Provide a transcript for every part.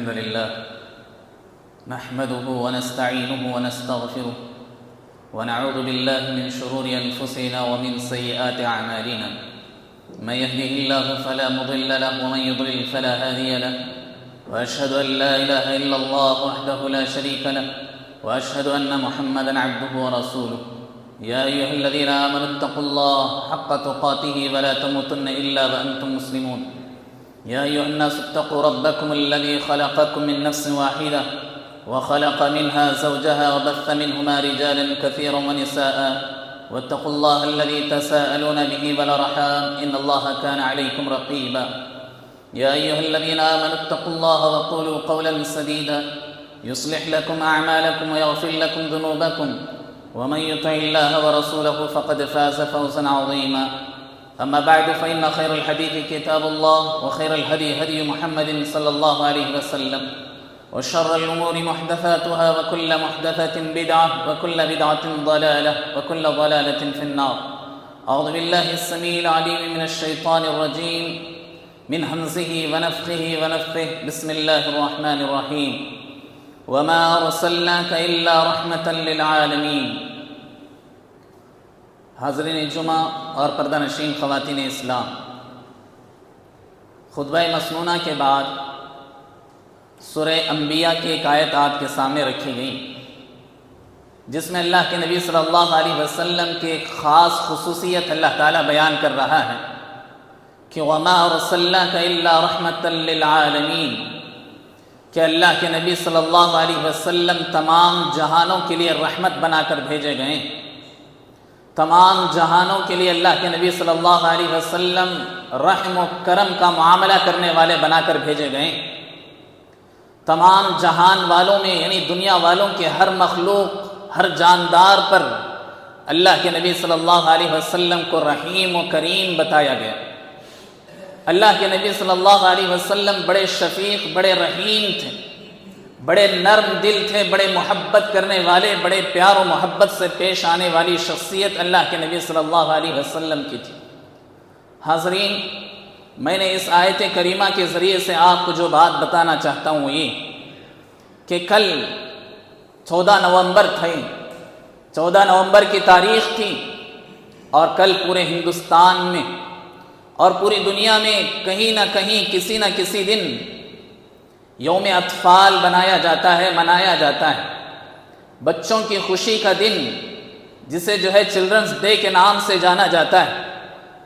الحمد لله نحمده ونستعينه ونستغفره ونعوذ بالله من شرور أنفسنا ومن سيئات أعمالنا من يهده الله فلا مضل له ومن يضلل فلا هادي له وأشهد أن لا إله إلا الله وحده لا شريك له وأشهد أن محمدا عبده ورسوله يا أيها الذين آمنوا اتقوا الله حق تقاته ولا تموتن إلا وأنتم مسلمون يا أيها الناس اتقوا ربكم الذي خلقكم من نفس واحدة وخلق منها زوجها وبث منهما رجالا كثيرا ونساء واتقوا الله الذي تساءلون به والأرحام إن الله كان عليكم رقيبا يا أيها الذين آمنوا اتقوا الله وقولوا قولا سديدا يصلح لكم أعمالكم ويغفر لكم ذنوبكم ومن يطع الله ورسوله فقد فاز فوزا عظيما أما بعد فإن خير الحديث كتاب الله وخير الهدي هدي محمد صلى الله عليه وسلم وشر الأمور محدثاتها وكل محدثة بدعة وكل بدعة ضلالة وكل ضلالة في النار. أعوذ بالله السميع العليم من الشيطان الرجيم من همزه ونفخه ونفثه. بسم الله الرحمن الرحيم. وما أرسلناك إلا رحمة للعالمين. حاضرین جمعہ اور پردہ نشین خواتین اسلام، خطبہ مسنونہ کے بعد سورہ انبیاء کی ایک آیت آپ کے سامنے رکھی گئی جس میں اللہ کے نبی صلی اللہ علیہ وسلم کی ایک خاص خصوصیت اللہ تعالیٰ بیان کر رہا ہے کہ وَمَا أَرْسَلْنَاكَ إِلَّا رَحْمَةً لِّلْعَالَمِينَ، کہ اللہ کے نبی صلی اللہ علیہ وسلم تمام جہانوں کے لیے رحمت بنا کر بھیجے گئے. تمام جہانوں کے لیے اللہ کے نبی صلی اللہ علیہ وسلم رحم و کرم کا معاملہ کرنے والے بنا کر بھیجے گئے. تمام جہان والوں میں یعنی دنیا والوں کے ہر مخلوق، ہر جاندار پر اللہ کے نبی صلی اللہ علیہ وسلم کو رحیم و کریم بتایا گیا. اللہ کے نبی صلی اللہ علیہ وسلم بڑے شفیق، بڑے رحیم تھے، بڑے نرم دل تھے، بڑے محبت کرنے والے، بڑے پیار و محبت سے پیش آنے والی شخصیت اللہ کے نبی صلی اللہ علیہ وسلم کی تھی. حاضرین، میں نے اس آیت کریمہ کے ذریعے سے آپ کو جو بات بتانا چاہتا ہوں یہ کہ کل 14 نومبر تھے، 14 نومبر کی تاریخ تھی، اور کل پورے ہندوستان میں اور پوری دنیا میں کہیں نہ کہیں کسی نہ کسی دن یوم اطفال بنایا جاتا ہے، منایا جاتا ہے. بچوں کی خوشی کا دن جسے چلڈرنس ڈے کے نام سے جانا جاتا ہے.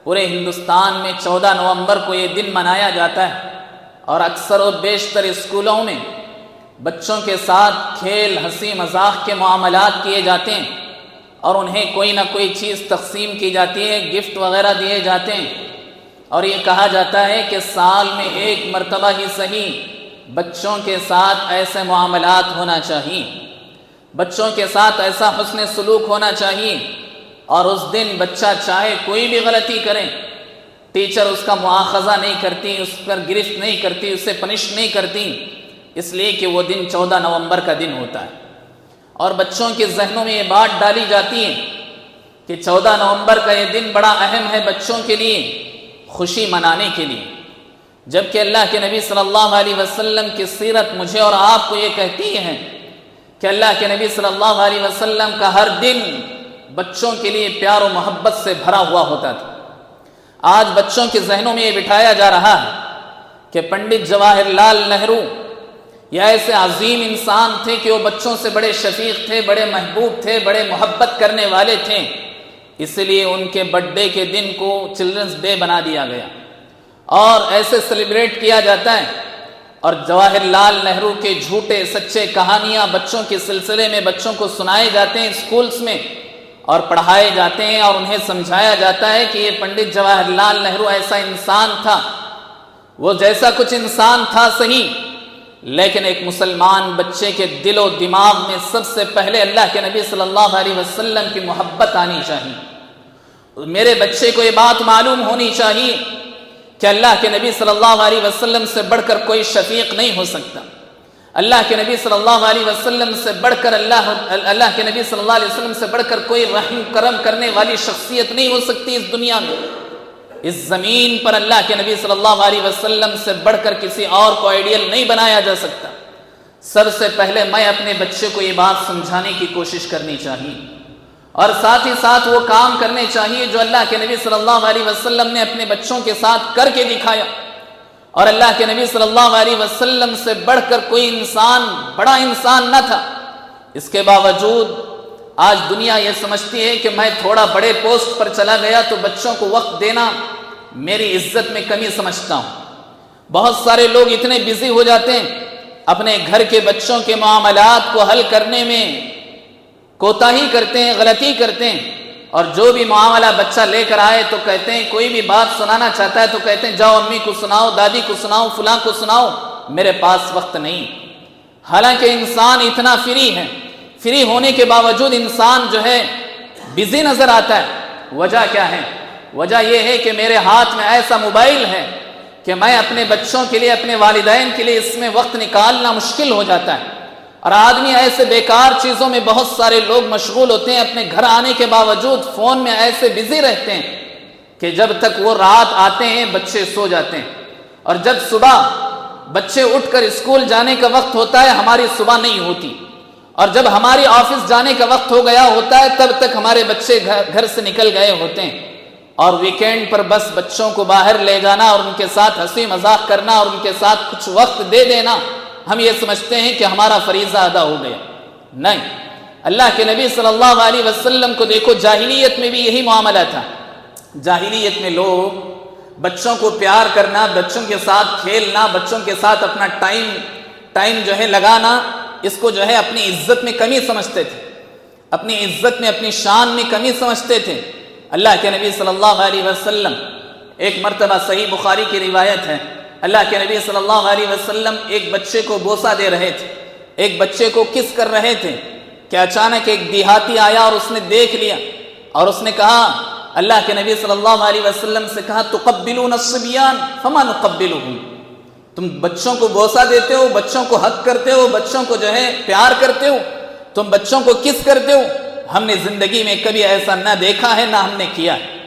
پورے ہندوستان میں 14 نومبر کو یہ دن منایا جاتا ہے، اور اکثر و بیشتر اسکولوں میں بچوں کے ساتھ کھیل، ہنسی مذاق کے معاملات کیے جاتے ہیں، اور انہیں کوئی نہ کوئی چیز تقسیم کی جاتی ہے، گفٹ وغیرہ دیے جاتے ہیں، اور یہ کہا جاتا ہے کہ سال میں ایک مرتبہ ہی صحیح بچوں کے ساتھ ایسے معاملات ہونا چاہیے، بچوں کے ساتھ ایسا حسن سلوک ہونا چاہیے. اور اس دن بچہ چاہے کوئی بھی غلطی کرے، ٹیچر اس کا مواخذہ نہیں کرتی، اس پر گرفت نہیں کرتی، اسے پنش نہیں کرتی، اس لیے کہ وہ دن 14 نومبر کا دن ہوتا ہے. اور بچوں کے ذہنوں میں یہ بات ڈالی جاتی ہے کہ 14 نومبر کا یہ دن بڑا اہم ہے بچوں کے لیے، خوشی منانے کے لیے. جبکہ اللہ کے نبی صلی اللہ علیہ وسلم کی سیرت مجھے اور آپ کو یہ کہتی ہے کہ اللہ کے نبی صلی اللہ علیہ وسلم کا ہر دن بچوں کے لیے پیار و محبت سے بھرا ہوا ہوتا تھا. آج بچوں کے ذہنوں میں یہ بٹھایا جا رہا ہے کہ پنڈت جواہر لال نہرو یہ ایسے عظیم انسان تھے کہ وہ بچوں سے بڑے شفیق تھے، بڑے محبوب تھے، بڑے محبت کرنے والے تھے، اس لیے ان کے برتھ ڈے کے دن کو چلڈرنس ڈے بنا دیا گیا اور ایسے سیلیبریٹ کیا جاتا ہے. اور جواہر لال نہرو کے جھوٹے سچے کہانیاں بچوں کے سلسلے میں بچوں کو سنائے جاتے ہیں اسکولز میں، اور پڑھائے جاتے ہیں، اور انہیں سمجھایا جاتا ہے کہ یہ پنڈت جواہر لال نہرو ایسا انسان تھا. وہ جیسا کچھ انسان تھا صحیح، لیکن ایک مسلمان بچے کے دل و دماغ میں سب سے پہلے اللہ کے نبی صلی اللہ علیہ وسلم کی محبت آنی چاہیے. میرے بچے کو یہ بات معلوم ہونی چاہیے کہ اللہ کے نبی صلی اللہ علیہ وسلم سے بڑھ کر کوئی شفیق نہیں ہو سکتا. اللہ کے نبی صلی اللہ علیہ وسلم سے بڑھ کر اللہ کے نبی صلی اللہ علیہ وسلم سے بڑھ کر کوئی رحم کرم کرنے والی شخصیت نہیں ہو سکتی اس دنیا میں. اس زمین پر اللہ کے نبی صلی اللہ علیہ وسلم سے بڑھ کر کسی اور کو آئیڈیل نہیں بنایا جا سکتا. سب سے پہلے میں اپنے بچے کو یہ بات سمجھانے کی کوشش کرنی چاہیے، اور ساتھ ہی ساتھ وہ کام کرنے چاہیے جو اللہ کے نبی صلی اللہ علیہ وسلم نے اپنے بچوں کے ساتھ کر کے دکھایا۔ اور اللہ کے نبی صلی اللہ علیہ وسلم سے بڑھ کر کوئی انسان، بڑا انسان نہ تھا، اس کے باوجود آج دنیا یہ سمجھتی ہے کہ میں تھوڑا بڑے پوسٹ پر چلا گیا تو بچوں کو وقت دینا میری عزت میں کمی سمجھتا ہوں۔ بہت سارے لوگ اتنے بزی ہو جاتے ہیں اپنے گھر کے بچوں کے معاملات کو حل کرنے میں، کوتاہی کرتے ہیں، غلطی کرتے ہیں، اور جو بھی معاملہ بچہ لے کر آئے تو کہتے ہیں، کوئی بھی بات سنانا چاہتا ہے تو کہتے ہیں جاؤ امی کو سناؤ، دادی کو سناؤ، فلاں کو سناؤ، میرے پاس وقت نہیں۔ حالانکہ انسان اتنا فری ہے، فری ہونے کے باوجود انسان جو ہے بزی نظر آتا ہے۔ وجہ کیا ہے؟ وجہ یہ ہے کہ میرے ہاتھ میں ایسا موبائل ہے کہ میں اپنے بچوں کے لیے، اپنے والدین کے لیے اس میں وقت نکالنا مشکل ہو جاتا ہے۔ اور آدمی ایسے بیکار چیزوں میں بہت سارے لوگ مشغول ہوتے ہیں، اپنے گھر آنے کے باوجود فون میں ایسے بزی رہتے ہیں کہ جب تک وہ رات آتے ہیں بچے سو جاتے ہیں، اور جب صبح بچے اٹھ کر اسکول جانے کا وقت ہوتا ہے ہماری صبح نہیں ہوتی، اور جب ہماری آفس جانے کا وقت ہو گیا ہوتا ہے تب تک ہمارے بچے گھر سے نکل گئے ہوتے ہیں، اور ویکینڈ پر بس بچوں کو باہر لے جانا اور ان کے ساتھ ہنسی مذاق کرنا اور ان کے ساتھ کچھ وقت دے دینا، ہم یہ سمجھتے ہیں کہ ہمارا فریضہ ادا ہو گیا۔ نہیں، اللہ کے نبی صلی اللہ علیہ وسلم کو دیکھو، جاہلیت میں بھی یہی معاملہ تھا۔ جاہلیت میں لوگ بچوں کو پیار کرنا، بچوں کے ساتھ کھیلنا، بچوں کے ساتھ اپنا ٹائم جو ہے لگانا، اس کو جو ہے اپنی عزت میں کمی سمجھتے تھے، اپنی عزت میں، اپنی شان میں کمی سمجھتے تھے۔ اللہ کے نبی صلی اللہ علیہ وسلم، ایک مرتبہ صحیح بخاری کی روایت ہے، اللہ کے نبی صلی اللہ علیہ وسلم ایک بچے کو بوسہ دے رہے تھے، ایک بچے کو کس کر رہے تھے کہ اچانک ایک دیہاتی آیا اور اس نے دیکھ لیا، اور اس نے کہا، اللہ کے نبی صلی اللہ علیہ وسلم سے کہا، تقبلون الصبیان فما نقبلهم، تم بچوں کو بوسہ دیتے ہو، بچوں کو حق کرتے ہو، بچوں کو جو ہے پیار کرتے ہو، تم بچوں کو کس کرتے ہو؟ ہم نے زندگی میں کبھی ایسا نہ دیکھا ہے، نہ ہم نے کیا ہے۔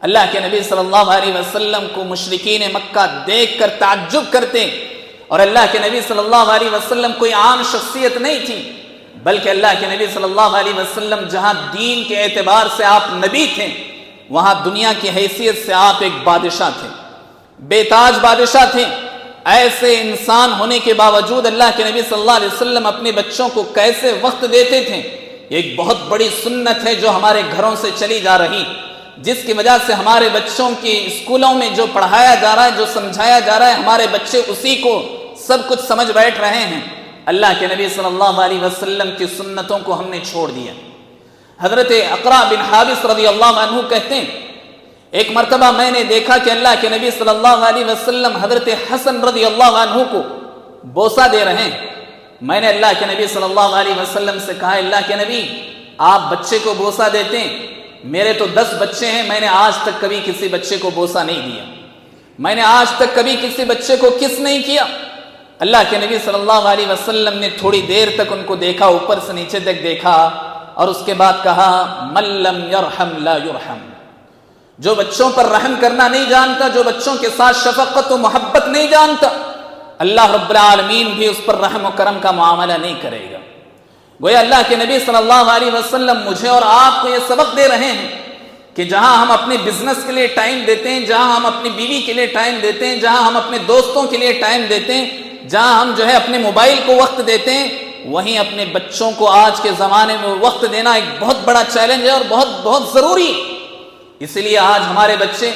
اللہ کے نبی صلی اللہ علیہ وسلم کو مشرکین مکہ دیکھ کر تعجب کرتے، اور اللہ کے نبی صلی اللہ علیہ وسلم کوئی عام شخصیت نہیں تھی، بلکہ اللہ کے نبی صلی اللہ علیہ وسلم جہاں دین کے اعتبار سے آپ نبی تھے، وہاں دنیا کی حیثیت سے آپ ایک بادشاہ تھے، بے تاج بادشاہ تھے۔ ایسے انسان ہونے کے باوجود اللہ کے نبی صلی اللہ علیہ وسلم اپنے بچوں کو کیسے وقت دیتے تھے، ایک بہت بڑی سنت ہے جو ہمارے گھروں سے چلی جا رہی، جس کی وجہ سے ہمارے بچوں کی اسکولوں میں جو پڑھایا جا رہا ہے، جو سمجھایا جا رہا ہے، ہمارے بچے اسی کو سب کچھ سمجھ بیٹھ رہے ہیں۔ اللہ کے نبی صلی اللہ علیہ وسلم کی سنتوں کو ہم نے چھوڑ دیا۔ حضرت اقرا بن حابس رضی اللہ عنہ کہتے ہیں، ایک مرتبہ میں نے دیکھا کہ اللہ کے نبی صلی اللہ علیہ وسلم حضرت حسن رضی اللہ عنہ کو بوسہ دے رہے ہیں۔ میں نے اللہ کے نبی صلی اللہ علیہ وسلم سے کہا، اللہ کے نبی، آپ بچے کو بوسہ دیتے ہیں، میرے تو 10 بچے ہیں، میں نے آج تک کبھی کسی بچے کو بوسہ نہیں دیا، میں نے آج تک کبھی کسی بچے کو کس نہیں کیا۔ اللہ کے نبی صلی اللہ علیہ وسلم نے تھوڑی دیر تک ان کو دیکھا، اوپر سے نیچے تک دیکھا، اور اس کے بعد کہا، من لم یرحم لا یرحم، جو بچوں پر رحم کرنا نہیں جانتا، جو بچوں کے ساتھ شفقت و محبت نہیں جانتا، اللہ رب العالمین بھی اس پر رحم و کرم کا معاملہ نہیں کرے گا۔ گویا اللہ کے نبی صلی اللہ علیہ وسلم مجھے اور آپ کو یہ سبق دے رہے ہیں کہ جہاں ہم اپنے بزنس کے لیے ٹائم دیتے ہیں، جہاں ہم اپنی بیوی کے لیے ٹائم دیتے ہیں، جہاں ہم اپنے دوستوں کے لیے ٹائم دیتے ہیں، جہاں ہم جو ہے اپنے موبائل کو وقت دیتے ہیں، وہیں اپنے بچوں کو آج کے زمانے میں وقت دینا ایک بہت بڑا چیلنج ہے اور بہت بہت ضروری۔ اس لیے آج ہمارے بچے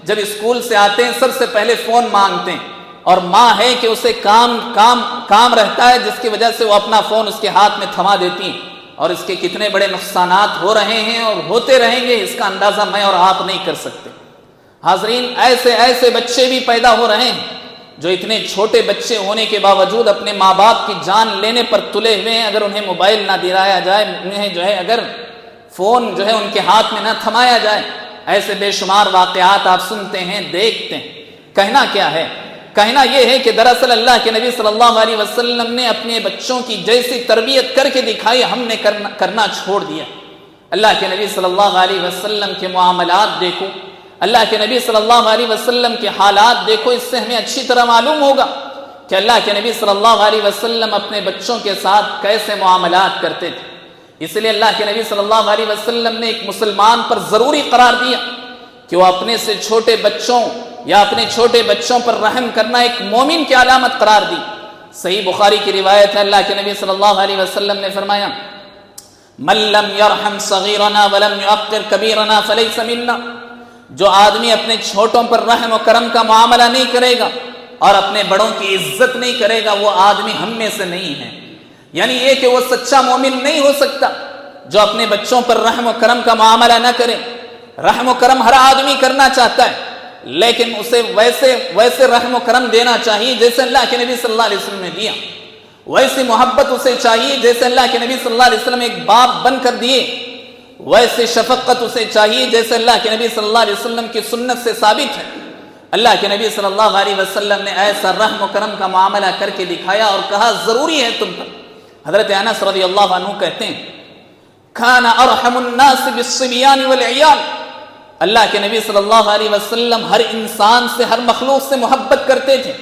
جب اسکول سے آتے ہیں سب سے پہلے فون مانگتے ہیں، اور ماں ہے کہ اسے کام رہتا ہے، جس کی وجہ سے وہ اپنا فون اس کے ہاتھ میں تھما دیتی ہیں، اور اس کے کتنے بڑے نقصانات ہو رہے ہیں اور ہوتے رہیں گے، اس کا اندازہ میں اور آپ نہیں کر سکتے۔ حاضرین، ایسے بچے بھی پیدا ہو رہے ہیں جو اتنے چھوٹے بچے ہونے کے باوجود اپنے ماں باپ کی جان لینے پر تلے ہوئے ہیں۔ اگر انہیں موبائل نہ دلایا جائے، انہیں جو ہے اگر فون جو ہے ان کے ہاتھ میں نہ تھمایا جائے، ایسے بے شمار واقعات آپ سنتے ہیں، دیکھتے ہیں۔ کہنا کیا ہے؟ کہنا یہ ہے کہ دراصل اللہ کے نبی صلی اللہ علیہ وسلم نے اپنے بچوں کی جیسی تربیت کر کے دکھائی، ہم نے کرنا چھوڑ دیا۔ اللہ کے نبی صلی اللہ علیہ وسلم کے معاملات دیکھو، اللہ کے نبی صلی اللہ علیہ وسلم کے حالات دیکھو، اس سے ہمیں اچھی طرح معلوم ہوگا کہ اللہ کے نبی صلی اللہ علیہ وسلم اپنے بچوں کے ساتھ کیسے معاملات کرتے تھے۔ اس لیے اللہ کے نبی صلی اللہ علیہ وسلم نے ایک مسلمان پر ضروری قرار دیا کہ وہ اپنے سے چھوٹے بچوں یا اپنے چھوٹے بچوں پر رحم کرنا ایک مومن کی علامت قرار دی۔ صحیح بخاری کی روایت ہے، اللہ کے نبی صلی اللہ علیہ وسلم نے فرمایا من لم يرحم صغیرنا ولم يعقر کبیرنا فلیس منا، جو آدمی اپنے چھوٹوں پر رحم و کرم کا معاملہ نہیں کرے گا اور اپنے بڑوں کی عزت نہیں کرے گا، وہ آدمی ہم میں سے نہیں ہے۔ یعنی یہ کہ وہ سچا مومن نہیں ہو سکتا جو اپنے بچوں پر رحم و کرم کا معاملہ نہ کرے۔ رحم و کرم ہر آدمی کرنا چاہتا ہے، لیکن اسے ویسے رحم و کرم دینا چاہیے جیسے اللہ کے نبی صلی اللہ علیہ وسلم نے دیا، ویسی محبت اسے چاہیے جیسے اللہ کے نبی صلی اللہ علیہ وسلم ایک باپ بن کر دیے، ویسے شفقت اسے چاہیے جیسے اللہ کے نبی صلی اللہ علیہ وسلم کی سنت سے ثابت ہے۔ اللہ کے نبی صلی اللہ علیہ وسلم نے ایسا رحم و کرم کا معاملہ کر کے دکھایا اور کہا ضروری ہے تم پر۔ حضرت انس رضی اللہ عنہ کہتے ہیں کان ارحم الناس بالصبیان والعیال، اللہ کے نبی صلی اللہ علیہ وسلم ہر انسان سے، ہر مخلوق سے محبت کرتے تھے،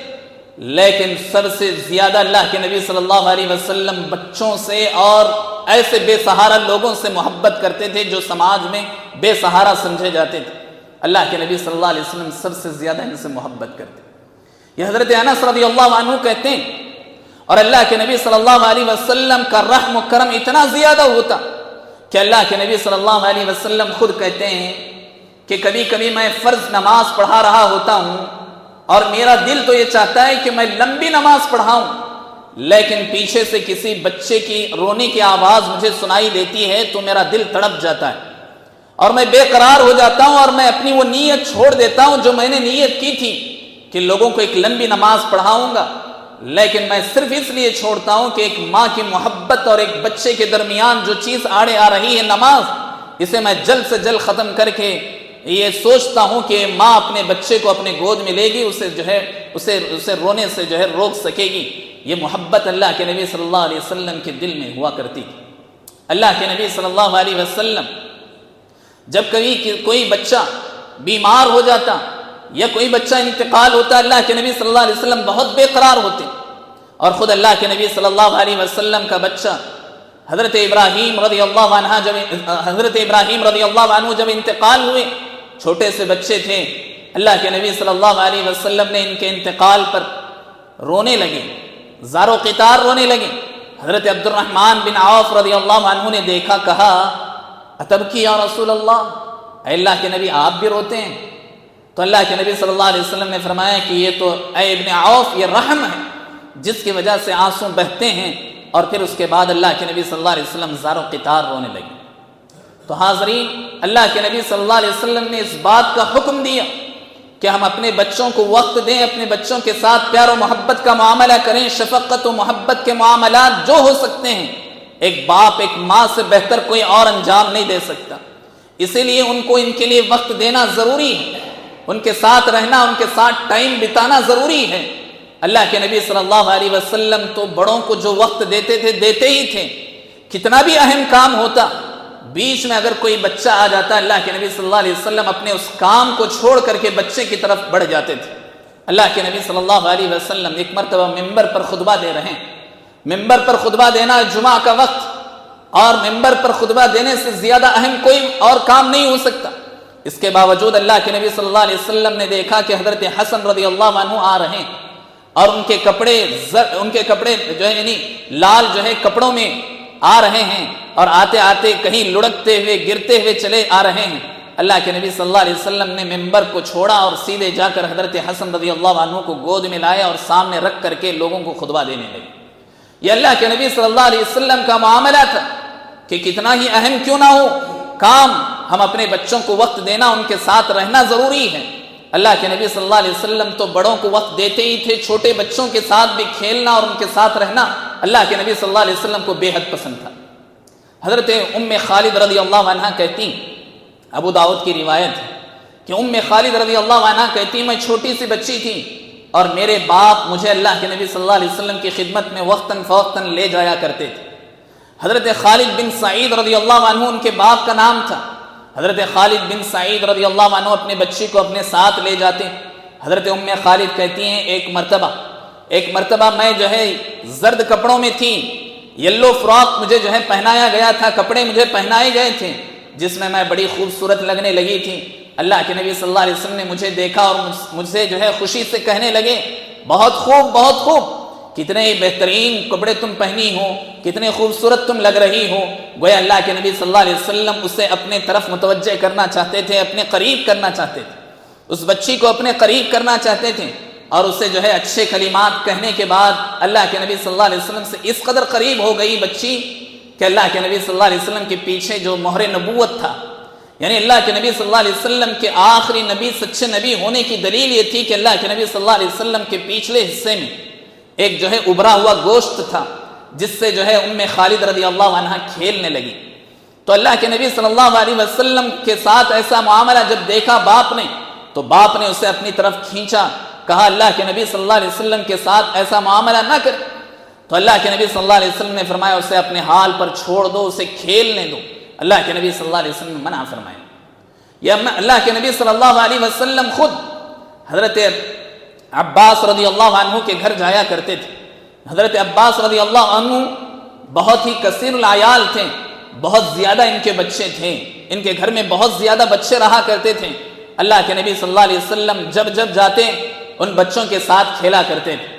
لیکن سب سے زیادہ اللہ کے نبی صلی اللہ علیہ وسلم بچوں سے اور ایسے بے سہارا لوگوں سے محبت کرتے تھے جو سماج میں بے سہارا سمجھے جاتے تھے۔ اللہ کے نبی صلی اللہ علیہ وسلم سب سے زیادہ ان سے محبت کرتے۔ یہ حضرت انس رضی اللہ عنہ کہتے ہیں اور اللہ کے نبی صلی اللہ علیہ وسلم کا رحم و کرم اتنا زیادہ ہوتا کہ اللہ کے نبی صلی اللہ علیہ وسلم خود کہتے ہیں کہ کبھی کبھی میں فرض نماز پڑھا رہا ہوتا ہوں اور میرا دل تو یہ چاہتا ہے کہ میں لمبی نماز پڑھاؤں، لیکن پیچھے سے کسی بچے کی رونے کی آواز مجھے سنائی دیتی ہے تو میرا دل تڑپ جاتا ہے اور میں بے قرار ہو جاتا ہوں اور میں اپنی وہ نیت چھوڑ دیتا ہوں جو میں نے نیت کی تھی کہ لوگوں کو ایک لمبی نماز پڑھاؤں گا، لیکن میں صرف اس لیے چھوڑتا ہوں کہ ایک ماں کی محبت اور ایک بچے کے درمیان جو چیز آڑے آ رہی ہے نماز، اسے میں جلد سے جلد ختم کر کے یہ سوچتا ہوں کہ ماں اپنے بچے کو اپنے گود میں لے گی، اسے رونے سے روک سکے گی۔ یہ محبت اللہ کے نبی صلی اللہ علیہ وسلم کے دل میں ہوا کرتی تھی۔ اللہ کے نبی صلی اللہ علیہ وسلم جب کبھی کوئی بچہ بیمار ہو جاتا یا کوئی بچہ انتقال ہوتا، اللہ کے نبی صلی اللہ علیہ وسلم بہت بے قرار ہوتے، اور خود اللہ کے نبی صلی اللہ علیہ وسلم کا بچہ حضرت ابراہیم رضی اللہ عنہ جب انتقال ہوئے، چھوٹے سے بچے تھے، اللہ کے نبی صلی اللہ علیہ وسلم نے ان کے انتقال پر رونے لگے، زار و قطار رونے لگے۔ حضرت عبد الرحمن بن عوف رضی اللہ عنہ نے دیکھا، کہا اتبکی یا رسول اللہ، اے اللہ کے نبی آپ بھی روتے ہیں؟ تو اللہ کے نبی صلی اللہ علیہ وسلم نے فرمایا کہ یہ تو اے ابن عوف یہ رحم ہے جس کی وجہ سے آنسو بہتے ہیں، اور پھر اس کے بعد اللہ کے نبی صلی اللہ علیہ وسلم زار و قطار رونے لگے۔ تو حاضرین، اللہ کے نبی صلی اللہ علیہ وسلم نے اس بات کا حکم دیا کہ ہم اپنے بچوں کو وقت دیں، اپنے بچوں کے ساتھ پیار و محبت کا معاملہ کریں، شفقت و محبت کے معاملات جو ہو سکتے ہیں ایک باپ ایک ماں سے بہتر کوئی اور انجام نہیں دے سکتا، اسی لیے ان کو ان کے لیے وقت دینا ضروری ہے، ان کے ساتھ رہنا، ان کے ساتھ ٹائم بتانا ضروری ہے۔ اللہ کے نبی صلی اللہ علیہ وسلم تو بڑوں کو جو وقت دیتے تھے دیتے ہی تھے، کتنا بھی اہم کام ہوتا، بیچ میں اگر کوئی بچہ آ جاتا، اللہ کے نبی صلی اللہ علیہ وسلم اپنے اس کام کو چھوڑ کر کے بچے کی طرف بڑھ جاتے تھے۔ اللہ کے نبی صلی اللہ علیہ وسلم ایک مرتبہ ممبر پر خطبہ دے رہے ہیں، ممبر پر خطبہ دینا جمعہ کا وقت، اور ممبر پر خطبہ دینے سے زیادہ اہم کوئی اور کام نہیں ہو سکتا۔ اس کے باوجود اللہ کے نبی صلی اللہ علیہ وسلم نے دیکھا کہ حضرت حسن رضی اللہ عنہ آ رہے ہیں اور ان کے کپڑے جو ہے یعنی لال جو ہے کپڑوں میں آ رہے ہیں، اور آتے آتے کہیں لڑکتے ہوئے گرتے ہوئے چلے آ رہے ہیں۔ اللہ کے نبی صلی اللہ علیہ وسلم نے ممبر کو چھوڑا اور سیدھے جا کر حضرت حسن رضی اللہ عنہ کو گود میں لائے اور سامنے رکھ کر کے لوگوں کو خطبہ دینے لگے۔ یہ اللہ کے نبی صلی اللہ علیہ وسلم کا معاملہ تھا کہ کتنا ہی اہم کیوں نہ ہو کام، ہم اپنے بچوں کو وقت دینا، ان کے ساتھ رہنا ضروری ہے۔ اللہ کے نبی صلی اللہ علیہ وسلم تو بڑوں کو وقت دیتے ہی تھے، چھوٹے بچوں کے ساتھ بھی کھیلنا اور ان کے ساتھ رہنا اللہ کے نبی صلی اللہ علیہ وسلم کو بے حد پسند تھا۔ حضرت ام خالد رضی اللہ عنہ کہتی، ابو داؤد کی روایت ہے کہ ام خالد رضی اللہ عنہ کہتی، میں چھوٹی سی بچی تھی اور میرے باپ مجھے اللہ کے نبی صلی اللہ علیہ وسلم کی خدمت میں وقتاً فوقتاً لے جایا کرتے تھے۔ حضرت خالد بن سعید رضی اللہ عنہ ان کے باپ کا نام تھا۔ حضرت خالد بن سعید رضی اللہ عنہ اپنے بچی کو اپنے ساتھ لے جاتے۔ حضرت ام خالد کہتی ہیں ایک مرتبہ ایک مرتبہ میں جو ہے زرد کپڑوں میں تھی، یلو فراک مجھے جو ہے پہنایا گیا تھا، کپڑے مجھے پہنائے گئے تھے جس میں بڑی خوبصورت لگنے لگی تھی۔ اللہ کے نبی صلی اللہ علیہ وسلم نے مجھے دیکھا اور مجھ سے جو ہے خوشی سے کہنے لگے بہت خوب بہت خوب، کتنے بہترین کپڑے تم پہنی ہو، کتنے خوبصورت تم لگ رہی ہو۔ گویا اللہ کے نبی صلی اللہ علیہ وسلم اسے اپنے طرف متوجہ کرنا چاہتے تھے، اپنے قریب کرنا چاہتے تھے، اس بچی کو اپنے قریب کرنا چاہتے تھے، اور اسے جو ہے اچھے کلمات کہنے کے بعد اللہ کے نبی صلی اللہ علیہ وسلم سے اس قدر قریب ہو گئی بچی کہ اللہ کے نبی صلی اللہ علیہ وسلم کے پیچھے جو مہر نبوت تھا، یعنی اللہ کے نبی صلی اللہ علیہ وسلم کے آخری نبی، سچے نبی ہونے کی دلیل یہ تھی کہ اللہ کے نبی صلی اللہ علیہ وسلم کے پچھلے حصے میں ایک جو ہے ابھرا ہوا گوشت تھا جس سے جو ہے ام خالد رضی اللہ عنہ کھیلنے لگی۔ تو اللہ کے نبی صلی اللہ علیہ وسلم کے ساتھ ایسا معاملہ جب دیکھا باپ نے، تو باپ نے اسے اپنی طرف کھینچا، کہا اللہ کے نبی صلی اللہ علیہ وسلم کے ساتھ ایسا معاملہ نہ کر۔ تو اللہ کے نبی صلی اللہ علیہ وسلم نے فرمایا اسے اپنے حال پر چھوڑ دو، اسے کھیلنے دو۔ اللہ کے نبی صلی اللہ علیہ وسلم نے منع فرمایا۔ یہ اللہ کے نبی صلی اللہ علیہ وسلم خود حضرت عباس رضی اللہ عنہ کے گھر جایا کرتے تھے۔ حضرت عباس رضی اللہ عنہ بہت ہی کثیر العیال تھے، بہت زیادہ ان کے بچے تھے، ان کے گھر میں بہت زیادہ بچے رہا کرتے تھے۔ اللہ کے نبی صلی اللہ علیہ وسلم جب جب جاتے ان بچوں کے ساتھ کھیلا کرتے تھے۔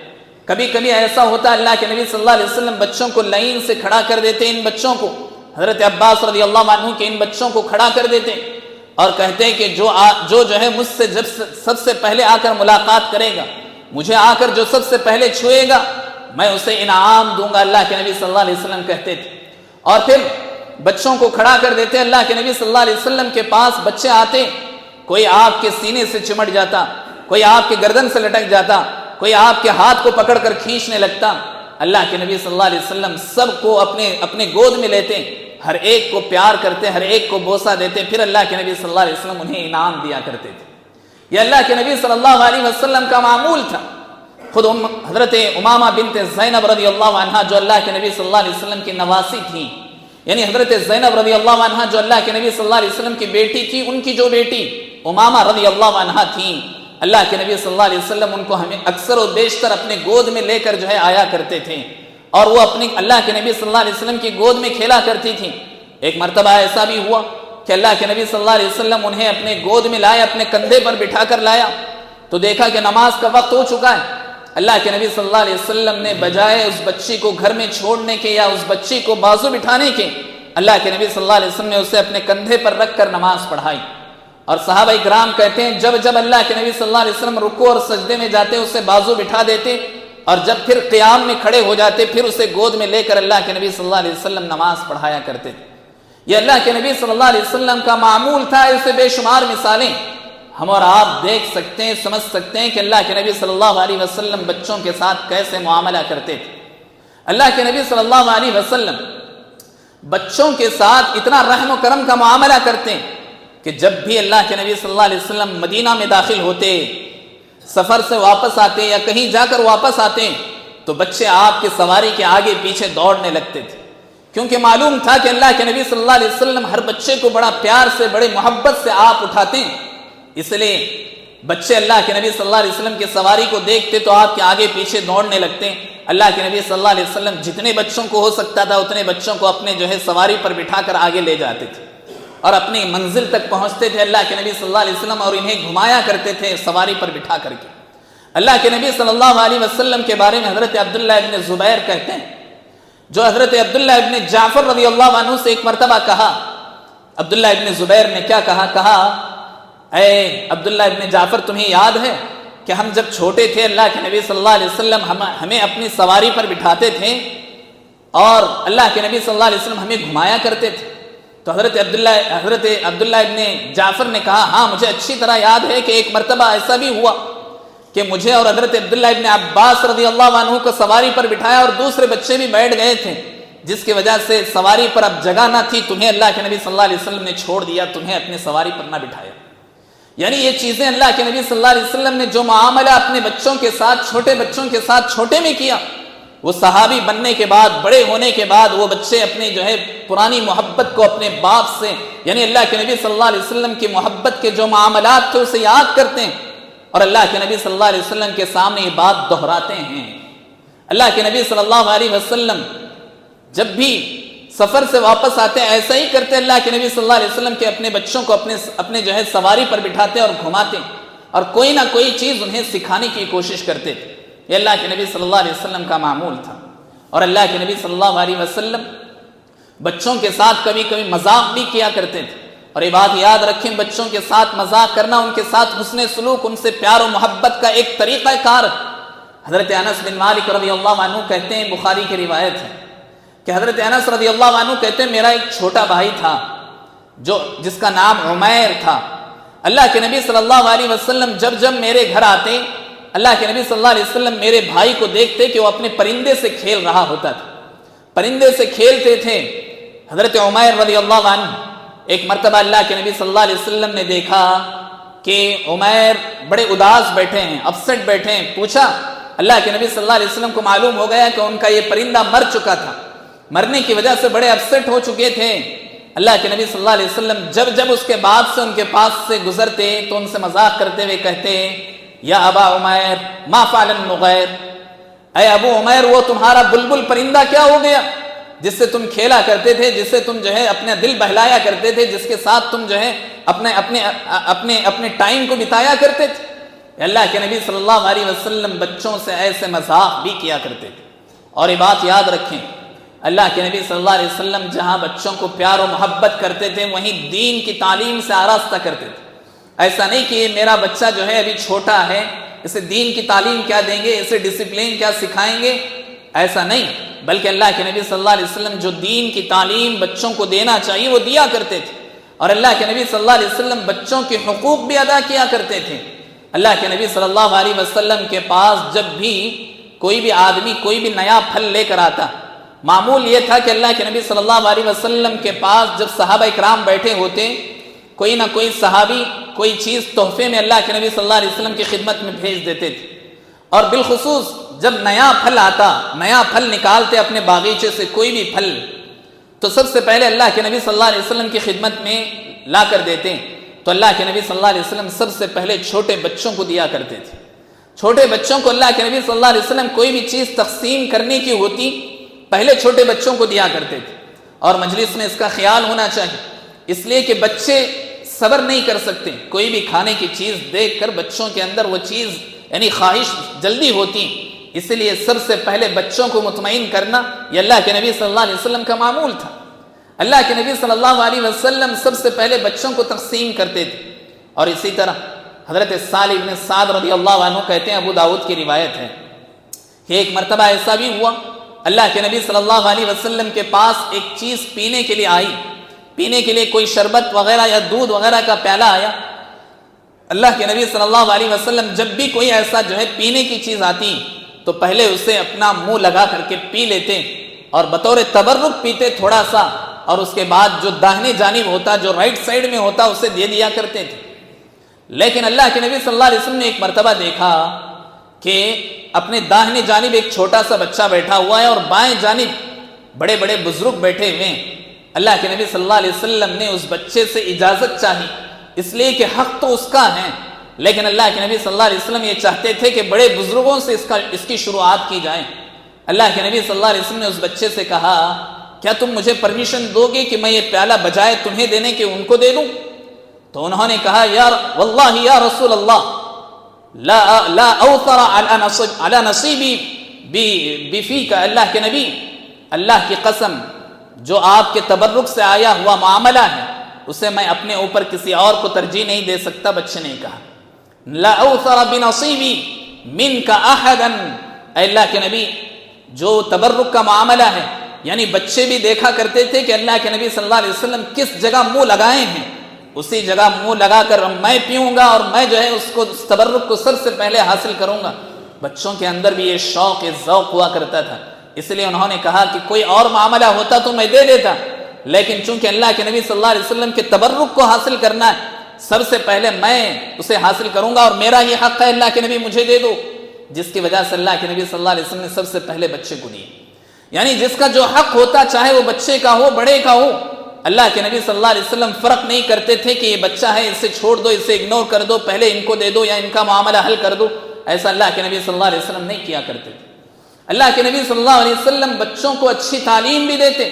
کبھی کبھی ایسا ہوتا اللہ کے نبی صلی اللہ علیہ وسلم بچوں کو لائن سے کھڑا کر دیتے، ان بچوں کو، حضرت عباس رضی اللہ عنہ کے ان بچوں کو کھڑا کر دیتے اور کہتے کہ جو ہے مجھ سے جب سب سے پہلے آ کر ملاقات کرے گا، مجھے آ کر جو سب سے پہلے چھوئے گا میں اسے انعام دوں گا، اللہ کے نبی صلی اللہ علیہ وسلم کہتے تھے۔ اور پھر بچوں کو کھڑا کر دیتے، اللہ کے نبی صلی اللہ علیہ وسلم کے پاس بچے آتے، کوئی آپ کے سینے سے چمٹ جاتا، کوئی آپ کے گردن سے لٹک جاتا، کوئی آپ کے ہاتھ کو پکڑ کر کھینچنے لگتا۔ اللہ کے نبی صلی اللہ علیہ وسلم سب کو اپنے گود میں لیتے، ہر ایک کو پیار کرتے، ہر ایک کو بوسہ دیتے، پھر اللہ کے نبی صلی اللہ علیہ وسلم انہیں انعام دیا کرتے تھے۔ یہ اللہ کے نبی صلی اللہ علیہ وسلم کا معمول تھا۔ خود حضرت امامہ بنت زینب رضی اللہ عنہ جو اللہ کے نبی صلی اللہ علیہ وسلم کی نواسی تھیں، یعنی حضرت زینب رضی اللہ عنہ جو اللہ کے نبی صلی اللہ علیہ وسلم کی بیٹی تھی، ان کی جو بیٹی امامہ رضی اللہ عنہ تھیں، اللہ کے نبی صلی اللہ علیہ وسلم ان کو ہمیں اکثر و بیشتر اپنے گود میں لے کر جو ہے آیا کرتے تھے، اور وہ اپنی اللہ کے نبی صلی اللہ علیہ وسلم کی گود میں کھیلا کرتی تھیں۔ ایک مرتبہ ایسا بھی ہوا کہ اللہ کے نبی صلی اللہ علیہ وسلم انہیں اپنے گود میں لائے، اپنے کندھے پر بٹھا کر لایا، تو دیکھا کہ نماز کا وقت ہو چکا ہے۔ اللہ کے نبی صلی اللہ علیہ وسلم نے بجائے اس بچی کو گھر میں چھوڑنے کے یا اس بچی کو بازو بٹھانے کے، اللہ کے نبی صلی اللہ علیہ وسلم نے اسے اپنے کندھے پر رکھ کر نماز پڑھائی۔ اور صحابہ کرام کہتے ہیں جب جب اللہ کے نبی صلی اللہ علیہ وسلم رکوع اور سجدے میں جاتے اسے بازو بٹھا دیتے، اور جب پھر قیام میں کھڑے ہو جاتے پھر اسے گود میں لے کر اللہ کے نبی صلی اللہ علیہ وسلم نماز پڑھایا کرتے تھے۔ یہ اللہ کے نبی صلی اللہ علیہ وسلم کا معمول تھا۔ اسے بے شمار مثالیں ہم اور آپ دیکھ سکتے ہیں، سمجھ سکتے ہیں کہ اللہ کے نبی صلی اللہ علیہ وسلم بچوں کے ساتھ کیسے معاملہ کرتے تھے۔ اللہ کے نبی صلی اللہ علیہ وسلم بچوں کے ساتھ اتنا رحم و کرم کا معاملہ کرتے ہیں کہ جب بھی اللہ کے نبی صلی اللہ علیہ وسلم مدینہ میں داخل ہوتے، سفر سے واپس آتے یا کہیں جا کر واپس آتے، تو بچے آپ کے سواری کے آگے پیچھے دوڑنے لگتے تھے، کیونکہ معلوم تھا کہ اللہ کے نبی صلی اللہ علیہ وسلم ہر بچے کو بڑا پیار سے، بڑے محبت سے آپ اٹھاتے ہیں۔ اس لیے بچے اللہ کے نبی صلی اللہ علیہ وسلم کی سواری کو دیکھتے تو آپ کے آگے پیچھے دوڑنے لگتے۔ اللہ کے نبی صلی اللہ علیہ وسلم جتنے بچوں کو ہو سکتا تھا اتنے بچوں کو اپنے جو ہے سواری پر بٹھا کر آگے لے جاتے تھے اور اپنی منزل تک پہنچتے تھے اللہ کے نبی صلی اللہ علیہ وسلم، اور انہیں گھمایا کرتے تھے سواری پر بٹھا کر کے۔ اللہ کے نبی صلی اللہ علیہ وسلم کے بارے میں حضرت عبداللہ ابن زبیر کہتے ہیں، جو حضرت عبداللہ ابن جعفر رضی اللہ عنہ سے ایک مرتبہ کہا، عبداللہ ابن زبیر نے کیا کہا، اے عبداللہ ابن جعفر تمہیں یاد ہے کہ ہم جب چھوٹے تھے اللہ کے نبی صلی اللہ علیہ وسلم ہمیں اپنی سواری پر بٹھاتے تھے اور اللہ کے نبی صلی اللہ علیہ وسلم ہمیں گھمایا کرتے تھے۔ تو حضرت عبداللہ ابن جعفر نے کہا، ہاں مجھے اچھی طرح یاد ہے کہ ایک مرتبہ ایسا بھی ہوا کہ مجھے اور حضرت عبداللہ ابن عباس رضی اللہ عنہ کو سواری پر بٹھایا اور دوسرے بچے بھی بیٹھ گئے تھے، جس کی وجہ سے سواری پر اب جگہ نہ تھی، تمہیں اللہ کے نبی صلی اللہ علیہ وسلم نے چھوڑ دیا، تمہیں اپنے سواری پر نہ بٹھایا۔ یعنی یہ چیزیں اللہ کے نبی صلی اللہ علیہ وسلم نے جو معاملہ اپنے بچوں کے ساتھ، چھوٹے بچوں کے ساتھ چھوٹے میں کیا، وہ صحابی بننے کے بعد، بڑے ہونے کے بعد وہ بچے اپنے جو ہے پرانی محبت کو اپنے باپ سے، یعنی اللہ کے نبی صلی اللہ علیہ وسلم کی محبت کے جو معاملات تھے اسے یاد کرتے ہیں، اور اللہ کے نبی صلی اللہ علیہ وسلم کے سامنے یہ بات دہراتے ہیں۔ اللہ کے نبی صلی اللہ علیہ وسلم جب بھی سفر سے واپس آتے ایسا ہی کرتے، اللہ کے نبی صلی اللہ علیہ وسلم کے اپنے بچوں کو اپنے جو ہے سواری پر بٹھاتے اور گھماتے اور کوئی نہ کوئی چیز انہیں سکھانے کی کوشش کرتے تھے۔ یہ اللہ کے نبی صلی اللہ علیہ وسلم کا معمول تھا۔ اور اللہ کے نبی صلی اللہ علیہ وسلم بچوں کے ساتھ کبھی کبھی مذاق بھی کیا کرتے تھے، اور یہ بات یاد رکھیں، بچوں کے ساتھ مذاق کرنا ان کے ساتھ حسن سلوک، ان سے پیار و محبت کا ایک طریقہ کار۔ حضرت انس بن مالک رضی اللہ عنہ کہتے ہیں، بخاری کی روایت ہے کہ حضرت انس رضی اللہ عنہ کہتے ہیں میرا ایک چھوٹا بھائی تھا جس کا نام عمیر تھا۔ اللہ کے نبی صلی اللہ علیہ وسلم جب میرے گھر آتے، اللہ کے نبی صلی اللہ علیہ وسلم میرے بھائی کو دیکھتے کہ وہ اپنے پرندے سے کھیل رہا ہوتا تھا، پرندے سے کھیلتے تھے۔ حضرت عمیر رضی اللہ عنہ ایک مرتبہ اللہ کے نبی صلی اللہ علیہ وسلم نے دیکھا کہ عمیر بڑے اداس بیٹھے ہیں، اپسٹ بیٹھے ہیں، پوچھا، اللہ کے نبی صلی اللہ علیہ وسلم کو معلوم ہو گیا کہ ان کا یہ پرندہ مر چکا تھا، مرنے کی وجہ سے بڑے اپسٹ ہو چکے تھے۔ اللہ کے نبی صلی اللہ علیہ وسلم جب اس کے بعد سے ان کے پاس سے گزرتے تو ان سے مذاق کرتے ہوئے کہتے، یا ابا عمیر ما فعل النغیر، اے ابو عمیر وہ تمہارا بلبل پرندہ کیا ہو گیا جس سے تم کھیلا کرتے تھے، جس سے تم جو ہے اپنا دل بہلایا کرتے تھے، جس کے ساتھ تم جو ہے اپنے ٹائم کو بتایا کرتے تھے۔ اللہ کے نبی صلی اللہ علیہ وسلم بچوں سے ایسے مذاق بھی کیا کرتے تھے۔ اور یہ بات یاد رکھیں، اللہ کے نبی صلی اللہ علیہ وسلم جہاں بچوں کو پیار و محبت کرتے تھے وہیں دین کی تعلیم سے آراستہ کرتے تھے۔ ایسا نہیں کہ یہ میرا بچہ جو ہے ابھی چھوٹا ہے، اسے دین کی تعلیم کیا دیں گے، اسے ڈسپلین کیا سکھائیں گے، ایسا نہیں، بلکہ اللہ کے نبی صلی اللہ علیہ وسلم جو دین کی تعلیم بچوں کو دینا چاہیے وہ دیا کرتے تھے۔ اور اللہ کے نبی صلی اللہ علیہ وسلم بچوں کے حقوق بھی ادا کیا کرتے تھے۔ اللہ کے نبی صلی اللہ علیہ وسلم کے پاس جب بھی کوئی بھی آدمی کوئی بھی نیا پھل لے کر آتا، معمول یہ تھا کہ اللہ کے نبی صلی اللہ علیہ وسلم کے پاس جب صحابہ اکرام بیٹھے ہوتے، کوئی نہ کوئی صحابی کوئی چیز تحفے میں اللہ کے نبی صلی اللہ علیہ وسلم کی خدمت میں بھیج دیتے تھے۔ اور بالخصوص جب نیا پھل آتا، نیا پھل نکالتے اپنے باغیچے سے کوئی بھی پھل، تو سب سے پہلے اللہ کے نبی صلی اللہ علیہ وسلم کی خدمت میں لا کر دیتے، تو اللہ کے نبی صلی اللہ علیہ وسلم سب سے پہلے چھوٹے بچوں کو دیا کرتے تھے۔ چھوٹے بچوں کو اللہ کے نبی صلی اللہ علیہ وسلم کوئی بھی چیز تقسیم کرنے کی ہوتی پہلے چھوٹے بچوں کو دیا کرتے تھے۔ اور مجلس میں اس کا خیال ہونا چاہیے، اس لیے کہ بچے صبر نہیں کر سکتے، کوئی بھی کھانے کی چیز دیکھ کر بچوں کے اندر وہ چیز یعنی خواہش جلدی ہوتی، اس لیے سب سے پہلے بچوں کو مطمئن کرنا یہ اللہ کے نبی صلی اللہ علیہ وسلم کا معمول تھا۔ اللہ کے نبی صلی اللہ علیہ وسلم سب سے پہلے بچوں کو تقسیم کرتے تھے۔ اور اسی طرح حضرت سالم بن سعد رضی اللہ عنہ کہتے ہیں، ابو داؤد کی روایت ہے کہ ایک مرتبہ ایسا بھی ہوا، اللہ کے نبی صلی اللہ علیہ وسلم کے پاس ایک چیز پینے کے لیے آئی، پینے کے لیے کوئی شربت وغیرہ یا دودھ وغیرہ کا پیالہ آیا۔ اللہ کے نبی صلی اللہ علیہ وسلم جب بھی کوئی ایسا جو ہے پینے کی چیز آتی تو پہلے اسے اپنا منہ لگا کر کے پی لیتے اور بطور تبرک پیتے تھوڑا سا، اور اس کے بعد جو داہنے جانب ہوتا، جو رائٹ سائڈ میں ہوتا اسے دے دیا کرتے تھے۔ لیکن اللہ کے نبی صلی اللہ علیہ وسلم نے ایک مرتبہ دیکھا کہ اپنے داہنے جانب ایک چھوٹا سا بچہ بیٹھا ہوا ہے اور بائیں جانب بڑے بڑے بزرگ بیٹھے ہوئے ہیں۔ اللہ کے نبی صلی اللہ علیہ وسلم نے اس بچے سے اجازت چاہی، اس لیے کہ حق تو اس کا ہے، لیکن اللہ کے نبی صلی اللہ علیہ وسلم یہ چاہتے تھے کہ بڑے بزرگوں سے اس کی شروعات کی جائے۔ اللہ کے نبی صلی اللہ علیہ وسلم نے اس بچے سے کہا، کیا تم مجھے پرمیشن دو گے کہ میں یہ پیالہ بجائے تمہیں دینے کے ان کو دے دوں؟ تو انہوں نے کہا، واللہ یا رسول اللہ لا اوثر علی نصیبی بفیک، اللہ کے نبی اللہ کی قسم جو آپ کے تبرک سے آیا ہوا معاملہ ہے اسے میں اپنے اوپر کسی اور کو ترجیح نہیں دے سکتا۔ بچے نے کہا، لا اوثر بنصیبی منک احدا، اے اللہ کے نبی جو تبرک کا معاملہ ہے، یعنی بچے بھی دیکھا کرتے تھے کہ اللہ کے نبی صلی اللہ علیہ وسلم کس جگہ منہ لگائے ہیں، اسی جگہ منہ لگا کر میں پیوں گا اور میں جو ہے اس تبرک کو سب سے پہلے حاصل کروں گا۔ بچوں کے اندر بھی یہ شوق، یہ ذوق ہوا کرتا تھا، اس لیے انہوں نے کہا کہ کوئی اور معاملہ ہوتا تو میں دے دیتا، لیکن چونکہ اللہ کے نبی صلی اللہ علیہ وسلم کے تبرک کو حاصل کرنا ہے، سب سے پہلے میں اسے حاصل کروں گا اور میرا یہ حق ہے، اللہ کے نبی مجھے دے دو، جس کی وجہ سے اللہ کے نبی صلی اللہ علیہ وسلم نے سب سے پہلے بچے کو دیے۔ یعنی جس کا جو حق ہوتا، چاہے وہ بچے کا ہو بڑے کا ہو، اللہ کے نبی صلی اللہ علیہ وسلم فرق نہیں کرتے تھے کہ یہ بچہ ہے، اسے چھوڑ دو، اسے اگنور کر دو، پہلے ان کو دے دو یا ان کا معاملہ حل کر دو. ایسا اللہ کے نبی صلی اللہ علیہ وسلم نہیں کیا کرتے تھے. اللہ کے نبی صلی اللہ علیہ وسلم بچوں کو اچھی تعلیم بھی دیتے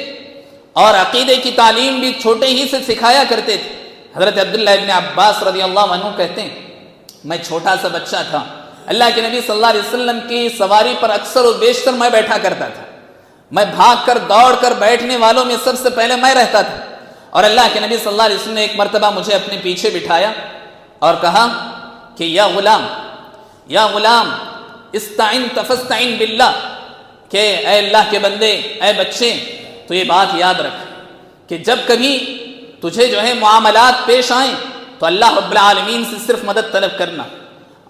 اور عقیدے کی تعلیم بھی چھوٹے ہی سے سکھایا کرتے تھے. حضرت عبداللہ ابن عباس رضی اللہ عنہ کہتے ہیں میں چھوٹا سا بچہ تھا، اللہ کے نبی صلی اللہ علیہ وسلم کی سواری پر اکثر و بیشتر میں بیٹھا کرتا تھا. میں بھاگ کر دوڑ کر بیٹھنے والوں میں سب سے پہلے میں رہتا تھا. اور اللہ کے نبی صلی اللہ علیہ وسلم نے ایک مرتبہ مجھے اپنے پیچھے بٹھایا اور کہا کہ یا غلام استعن تفستعن باللہ، کہ اے اللہ کے بندے، اے بچے، تو یہ بات یاد رکھ کہ جب کبھی تجھے جو ہے معاملات پیش آئیں تو اللہ رب العالمین سے صرف مدد طلب کرنا،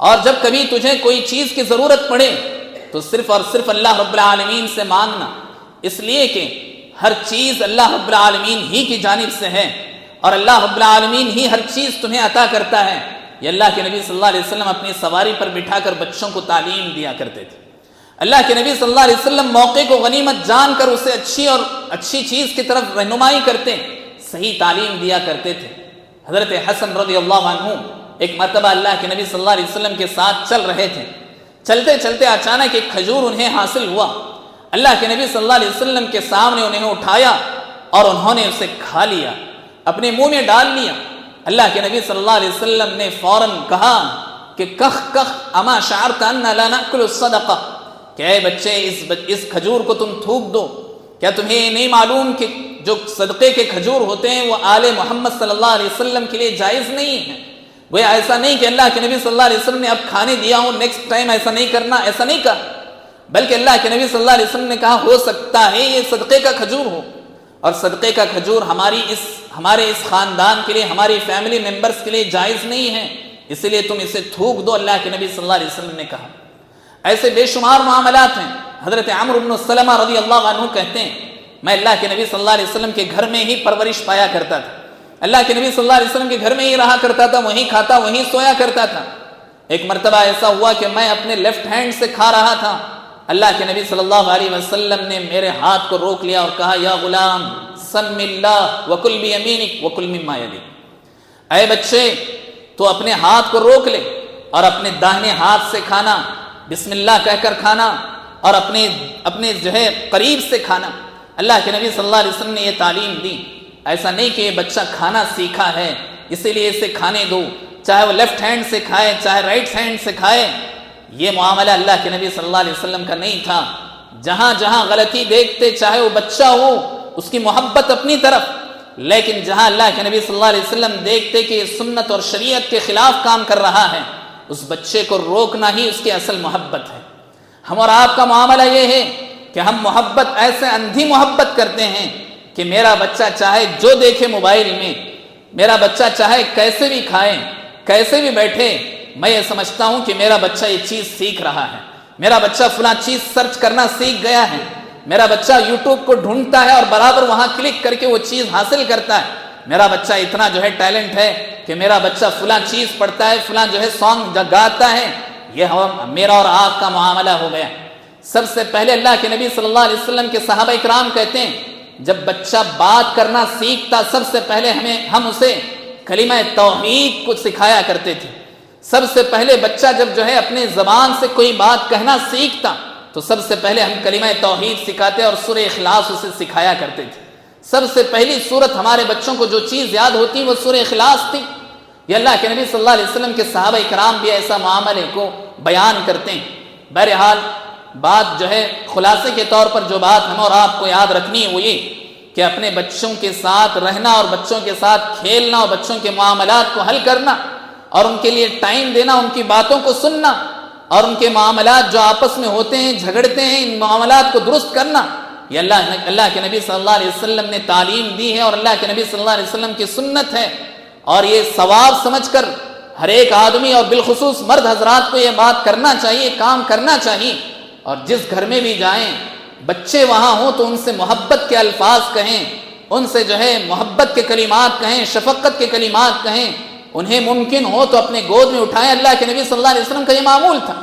اور جب کبھی تجھے کوئی چیز کی ضرورت پڑے تو صرف اور صرف اللہ رب العالمین سے مانگنا، اس لیے کہ ہر چیز اللہ رب العالمین ہی کی جانب سے ہے اور اللہ رب العالمین ہی ہر چیز تمہیں عطا کرتا ہے. یہ اللہ کے نبی صلی اللہ علیہ وسلم اپنی سواری پر بٹھا کر بچوں کو تعلیم دیا کرتے تھے. اللہ کے نبی صلی اللہ علیہ وسلم موقع کو غنیمت جان کر اسے اچھی چیز کی طرف رہنمائی کرتے، صحیح تعلیم دیا کرتے تھے. حضرت حسن رضی اللہ عنہ ایک مرتبہ اللہ کے نبی صلی اللہ علیہ وسلم کے ساتھ چل رہے تھے. چلتے چلتے اچانک ایک کھجور انہیں حاصل ہوا. اللہ کے نبی صلی اللہ علیہ وسلم کے سامنے انہیں اٹھایا اور انہوں نے اسے کھا لیا، اپنے منہ میں ڈال لیا. اللہ کے نبی صلی اللہ علیہ وسلم نے فوراً کہا کہ کخ کخ اما شعرت ان لا ناکل الصدقہ، کہ اے بچے اس کھجور کو تم تھوک دو. کیا تمہیں یہ نہیں معلوم کہ جو صدقے کے کھجور ہوتے ہیں وہ آل محمد صلی اللہ علیہ وسلم کے لیے جائز نہیں ہے؟ وہ ایسا نہیں کہ اللہ کے نبی صلی اللہ علیہ وسلم نے اب کھانے دیا ہوں نیکسٹ ٹائم ایسا نہیں کرنا، ایسا نہیں کہا، بلکہ اللہ کے نبی صلی اللہ علیہ وسلم نے کہا ہو سکتا ہے یہ صدقے کا کھجور ہو، اور صدقے کا کھجور ہمارے اس خاندان کے لیے، ہماری فیملی ممبرز کے لیے جائز نہیں ہے، اس لیے تم اسے تھوک دو، اللہ کے نبی صلی اللہ علیہ وسلم نے کہا. ایسے بے شمار معاملات ہیں. حضرت عمرو بن سلمہ رضی اللہ عنہ کہتے ہیں میں اللہ کے نبی صلی اللہ علیہ وسلم کے گھر میں ہی پرورش پایا کرتا تھا. اللہ کے نبی صلی اللہ علیہ وسلم کے گھر میں ہی رہا کرتا تھا، وہیں کھاتا وہیں سویا کرتا تھا. ایک مرتبہ ایسا ہوا کہ میں اپنے لیفٹ ہینڈ سے کھا رہا تھا. اللہ کے نبی صلی اللہ علیہ وسلم نے میرے ہاتھ کو روک لیا اور کہا یا غلام سم اللہ وکل بیمینک وکل مما یلیک، اے بچے تو اپنے ہاتھ کو روک لے اور اپنے داہنے ہاتھ سے کھانا، بسم اللہ کہہ کر کھانا، اور اپنے جو ہے قریب سے کھانا. اللہ کے نبی صلی اللہ علیہ وسلم نے یہ تعلیم دی. ایسا نہیں کہ یہ بچہ کھانا سیکھا ہے اسی لیے اسے کھانے دو، چاہے وہ لیفٹ ہینڈ سے کھائے چاہے رائٹ ہینڈ سے کھائے. یہ معاملہ اللہ کے نبی صلی اللہ علیہ وسلم کا نہیں تھا. جہاں جہاں غلطی دیکھتے، چاہے وہ بچہ ہو اس کی محبت اپنی طرف، لیکن جہاں اللہ کے نبی صلی اللہ علیہ وسلم دیکھتے کہ یہ سنت اور شریعت کے خلاف کام کر رہا ہے، اس بچے کو روکنا ہی اس کی اصل محبت ہے. ہم اور آپ کا معاملہ یہ ہے کہ ہم محبت ایسے اندھی محبت کرتے ہیں کہ میرا بچہ چاہے جو دیکھے موبائل میں، میرا بچہ چاہے کیسے بھی کھائے کیسے بھی بیٹھے، میں یہ سمجھتا ہوں کہ میرا بچہ یہ چیز سیکھ رہا ہے، میرا بچہ فلاں چیز سرچ کرنا سیکھ گیا ہے، میرا بچہ یوٹیوب کو ڈھونڈتا ہے اور برابر وہاں کلک کر کے وہ چیز حاصل کرتا ہے، میرا بچہ اتنا جو ہے ٹیلنٹ ہے کہ میرا بچہ فلاں چیز پڑھتا ہے، فلاں جو ہے سانگ گاتا ہے. یہ میرا اور آپ کا معاملہ ہو گیا. سب سے پہلے اللہ کے نبی صلی اللہ علیہ وسلم کے صحابہ اکرام کہتے ہیں جب بچہ بات کرنا سیکھتا سب سے پہلے ہم اسے کلمہ توحید کو سکھایا کرتے تھے. سب سے پہلے بچہ جب جو ہے اپنے زبان سے کوئی بات کہنا سیکھتا تو سب سے پہلے ہم کلمہ توحید سکھاتے اور سورہ اخلاص اسے سکھایا کرتے تھے. سب سے پہلی سورت ہمارے بچوں کو جو چیز یاد ہوتی وہ سورہ اخلاص تھی. یہ اللہ کے نبی صلی اللہ علیہ وسلم کے صحابہ اکرام بھی ایسا معاملے کو بیان کرتے ہیں. بہرحال بات جو ہے خلاصے کے طور پر جو بات ہم اور آپ کو یاد رکھنی ہے وہ یہ کہ اپنے بچوں کے ساتھ رہنا اور بچوں کے ساتھ کھیلنا اور بچوں کے معاملات کو حل کرنا اور ان کے لیے ٹائم دینا، ان کی باتوں کو سننا اور ان کے معاملات جو آپس میں ہوتے ہیں جھگڑتے ہیں ان معاملات کو درست کرنا، یہ اللہ کے نبی صلی اللہ علیہ وسلم نے تعلیم دی ہے اور اللہ کے نبی صلی اللہ علیہ وسلم کی سنت ہے. اور یہ ثواب سمجھ کر ہر ایک آدمی اور بالخصوص مرد حضرات کو یہ بات کرنا چاہیے، کام کرنا چاہیے. اور جس گھر میں بھی جائیں بچے وہاں ہوں تو ان سے محبت کے الفاظ کہیں، ان سے جو ہے محبت کے کلمات کہیں، شفقت کے کلمات کہیں. انہیں ممکن ہو تو اپنے گود میں اٹھائیں. اللہ کے نبی صلی اللہ علیہ وسلم کا یہ معمول تھا.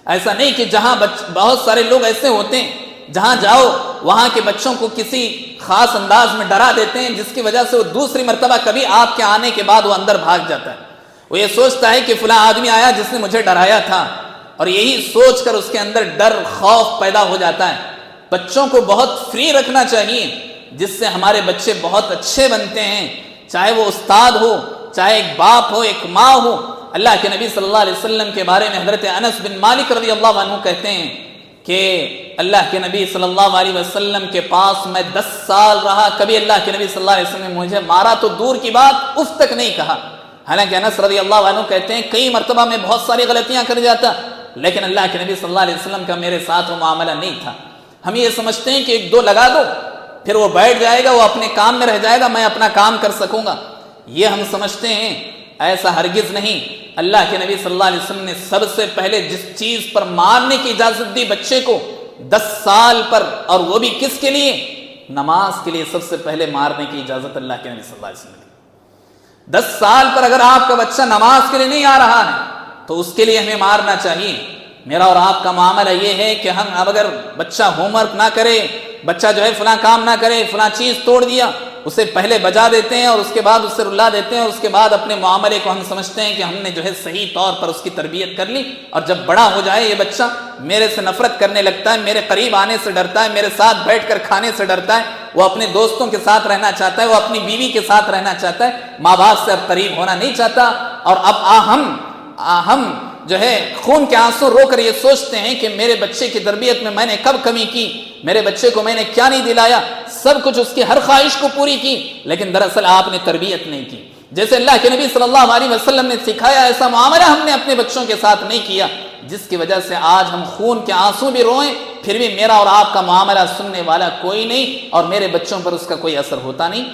ایسا نہیں کہ جہاں بہت سارے لوگ ایسے ہوتے ہیں جہاں جاؤ وہاں کے بچوں کو کسی خاص انداز میں ڈرا دیتے ہیں جس کی وجہ سے وہ دوسری مرتبہ کبھی آپ کے آنے کے بعد وہ اندر بھاگ جاتا ہے. وہ یہ سوچتا ہے کہ فلاں آدمی آیا جس نے مجھے ڈرایا تھا، اور یہی سوچ کر اس کے اندر ڈر خوف پیدا ہو جاتا ہے. بچوں کو بہت فری رکھنا چاہیے جس سے ہمارے بچے بہت اچھے بنتے ہیں، چاہے وہ استاد ہو، چاہے ایک باپ ہو، ایک ماں ہو. اللہ کے نبی صلی اللہ علیہ وسلم کے بارے میں حضرت انس بن مالک رضی اللہ عنہ کہتے ہیں کہ اللہ کے نبی صلی اللہ علیہ وسلم کے پاس میں 10 سال رہا، کبھی اللہ کے نبی صلی اللہ علیہ وسلم نے مجھے مارا تو دور کی بات اف تک نہیں کہا. حالانکہ انس رضی اللہ عنہ کہتے ہیں کئی مرتبہ میں بہت ساری غلطیاں کر جاتا، لیکن اللہ کے نبی صلی اللہ علیہ وسلم کا میرے ساتھ وہ معاملہ نہیں تھا. ہم یہ سمجھتے ہیں کہ 1-2 لگا دو پھر وہ بیٹھ جائے گا، وہ اپنے کام میں رہ جائے گا، میں اپنا کام کر سکوں گا. یہ ہم سمجھتے ہیں، ایسا ہرگز نہیں. اللہ کے نبی صلی اللہ علیہ وسلم نے سب سے پہلے جس چیز پر مارنے کی اجازت دی بچے کو 10 سال پر، اور وہ بھی کس کے لیے؟ نماز کے لیے سب سے پہلے مارنے کی اجازت اللہ کے نبی صلی اللہ علیہ وسلم نے. 10 سال پر اگر آپ کا بچہ نماز کے لیے نہیں آ رہا ہے تو اس کے لیے ہمیں مارنا چاہیے. میرا اور آپ کا معاملہ یہ ہے کہ ہم اب اگر بچہ ہوم ورک نہ کرے، بچہ جو ہے فلاں کام نہ کرے، فلاں چیز توڑ دیا، اسے پہلے بجا دیتے ہیں اور اس کے بعد اسے رلا دیتے ہیں، اور اس کے بعد اپنے معاملے کو ہم سمجھتے ہیں کہ ہم نے جو ہے صحیح طور پر اس کی تربیت کر لی. اور جب بڑا ہو جائے یہ بچہ میرے سے نفرت کرنے لگتا ہے، میرے قریب آنے سے ڈرتا ہے، میرے ساتھ بیٹھ کر کھانے سے ڈرتا ہے، وہ اپنے دوستوں کے ساتھ رہنا چاہتا ہے، وہ اپنی بیوی کے ساتھ رہنا چاہتا ہے، ماں باپ سے اب قریب ہونا نہیں چاہتا. اور اب ہم جو ہے خون کے آنسو رو کر یہ سوچتے ہیں کہ میرے بچے کی تربیت میں نے کب کمی کی، میرے بچے کو میں نے کیا نہیں دلایا، سب کچھ اس کی ہر خواہش کو پوری کی، لیکن دراصل آپ نے تربیت نہیں کی. جیسے اللہ کے نبی صلی اللہ علیہ وسلم نے سکھایا ایسا معاملہ ہم نے اپنے بچوں کے ساتھ نہیں کیا، جس کی وجہ سے آج ہم خون کے آنسو بھی روئیں پھر بھی میرا اور آپ کا معاملہ سننے والا کوئی نہیں، اور میرے بچوں پر اس کا کوئی اثر ہوتا نہیں.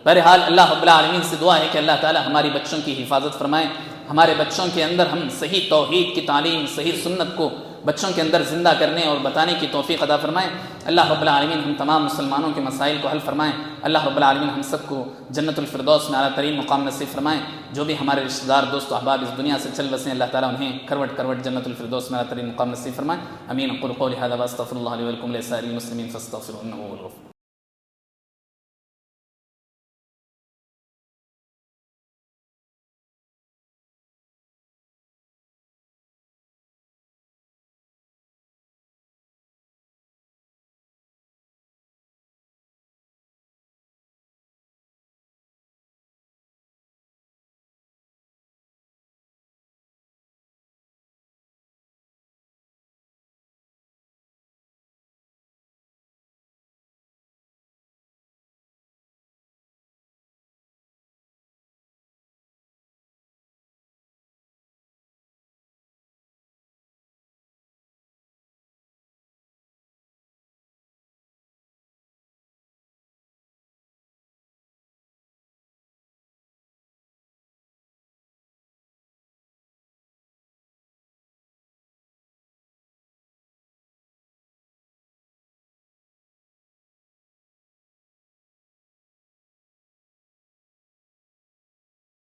بہرحال اللہ رب العالمین سے دعا ہے کہ اللہ تعالی ہماری بچوں کی حفاظت فرمائے، ہمارے بچوں کے اندر ہم صحیح توحید کی تعلیم، صحیح سنت کو بچوں کے اندر زندہ کرنے اور بتانے کی توفیق عطا فرمائے. اللہ رب العالمین ہم تمام مسلمانوں کے مسائل کو حل فرمائیں. اللہ رب العالمین ہم سب کو جنت الفردوس میں اعلیٰ ترین مقام نصیب فرمائیں. جو بھی ہمارے رشتہ دار، دوست و احباب اس دنیا سے چل بسیں، اللہ تعالیٰ انہیں کروٹ کروٹ جنت الفردوس میں اعلیٰ ترین مقام نصیب فرمائیں. امین. اقول قولی ھذا واستغفر اللہ لی ولکم ولسائر المسلمین فاستغفروہ انہ هو الغفور.